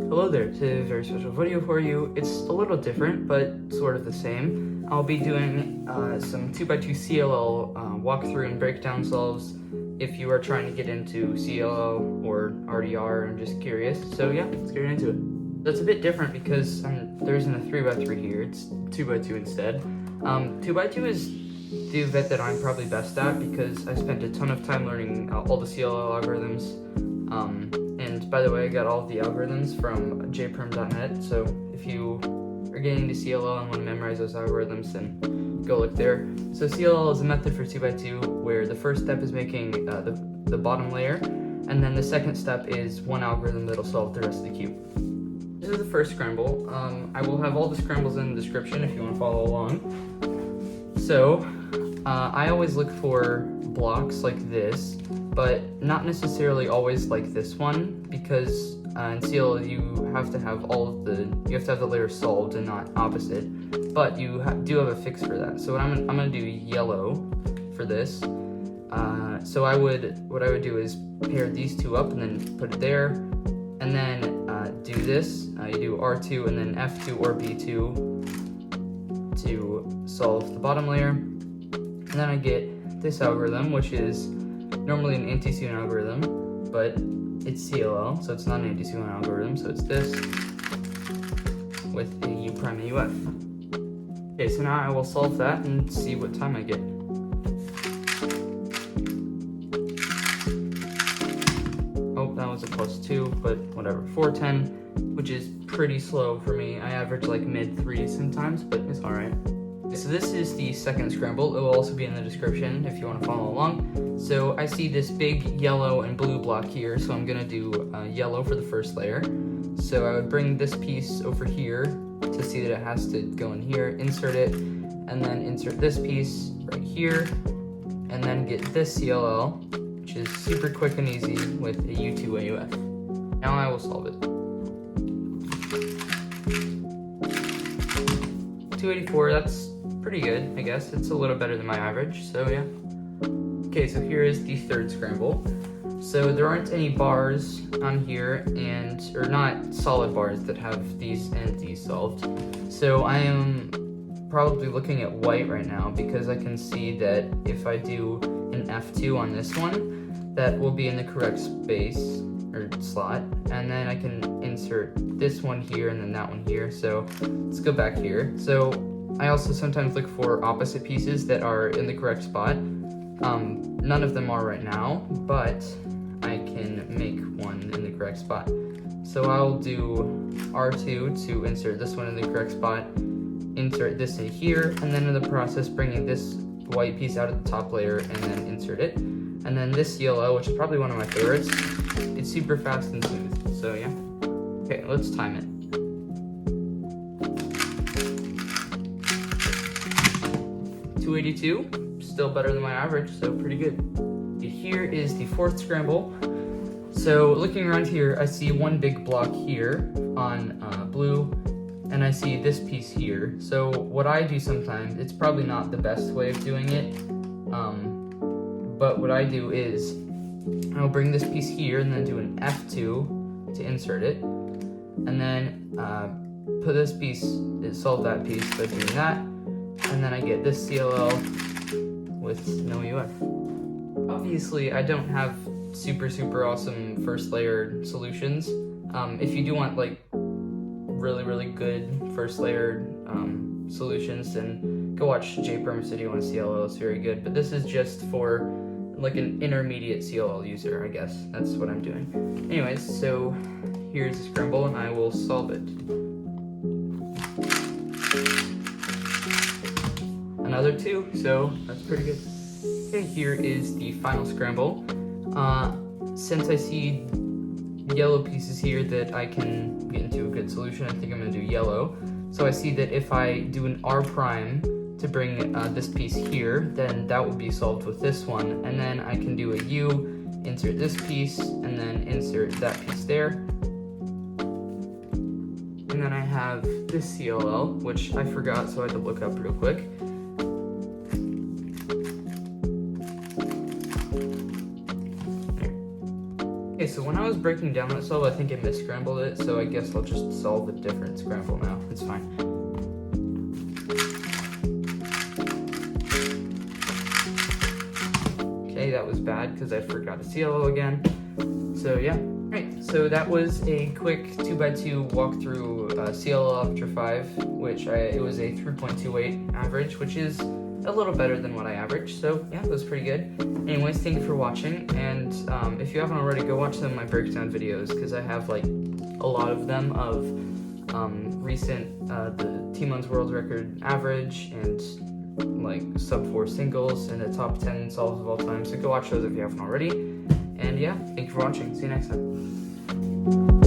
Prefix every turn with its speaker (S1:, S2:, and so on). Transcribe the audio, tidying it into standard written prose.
S1: Hello there, today is a very special video for you. It's a little different, but sort of the same. I'll be doing some 2x2 CLL walkthrough and breakdown solves if you are trying to get into CLL or RDR and just curious. So yeah, let's get into it. That's a bit different because there isn't a 3x3 here, it's 2x2 instead. 2x2 is the vet that I'm probably best at because I spent a ton of time learning all the CLL algorithms. And by the way, I got all of the algorithms from jprim.net, so if you are getting into CLL and want to memorize those algorithms, then go look there. So CLL is a method for 2x2 where the first step is making the bottom layer, and then the second step is one algorithm that'll solve the rest of the cube. This is the first scramble. I will have all the scrambles in the description if you want to follow along. So I always look for blocks like this, but not necessarily always like this one, because in CLL you have to have the layers solved and not opposite, but you do have a fix for that. So what I'm gonna do yellow for this. So what I would do is pair these two up and then put it there, and then do this. You do R2 and then F2 or B2 to solve the bottom layer, and then I get this algorithm, which is normally an anti-C1 algorithm, but it's CLL, so it's not an anti-C1 algorithm, so it's this with a U prime and UF. Okay, so now I will solve that and see what time I get. Oh, that was a +2, but whatever. 410, which is pretty slow for me. I average like mid-3s sometimes, but it's alright. So this is the second scramble. It will also be in the description if you want to follow along. So I see this big yellow and blue block here, so I'm going to do yellow for the first layer. So I would bring this piece over here to see that it has to go in here, insert it, and then insert this piece right here, and then get this CLL, which is super quick and easy with a U2 AUF. Now I will solve it. 284, that's pretty good, I guess. It's a little better than my average, so yeah. Okay, so here is the third scramble. So there aren't any bars on here, or not solid bars that have these and these solved. So I am probably looking at white right now because I can see that if I do an F2 on this one, that will be in the correct space or slot, and then I can insert this one here and then that one here. So let's go back here. So I also sometimes look for opposite pieces that are in the correct spot. None of them are right now, but I can make one in the correct spot. So I'll do R2 to insert this one in the correct spot, insert this in here, and then in the process bringing this white piece out of the top layer and then insert it. And then this yellow, which is probably one of my favorites, it's super fast and smooth, so yeah. Okay, let's time it. 282, still better than my average, so pretty good. Here is the fourth scramble. So looking around here, I see one big block here on blue, and I see this piece here. So what I do sometimes, it's probably not the best way of doing it, but what I do is I'll bring this piece here and then do an F2 to insert it, and then put this piece, solve that piece by doing that, and then I get this CLL with no UF. Obviously, I don't have super awesome first layer solutions. If you do want like really good first layer solutions, then go watch jprim's video on CLL. It's very good. But this is just for like an intermediate CLL user, I guess. That's what I'm doing. Anyways, so here's the scramble, and I will solve it. Another 2, so that's pretty good. Okay, here is the final scramble. Since I see yellow pieces here that I can get into a good solution, I think I'm going to do yellow. So I see that if I do an R prime to bring this piece here, then that would be solved with this one. And then I can do a U, insert this piece, and then insert that piece there. And then I have this CLL, which I forgot, so I had to look up real quick. Okay, Okay, so when I was breaking down that solve, I think I misscrambled it, so I guess I'll just solve a different scramble now. It's fine. Okay, that was bad because I forgot to CLL again. So yeah, right. So that was a quick 2x2 walkthrough CLL Ultra 5, which it was a 3.28 average, which is a little better than what I averaged. So yeah, it was pretty good. Anyways, thank you for watching, and if you haven't already, go watch some of my breakdown videos because I have like a lot of them of recent the T-Mon's world record average and like sub 4 singles and the top 10 solves of all time. So go watch those if you haven't already. And yeah, thank you for watching. See you next time.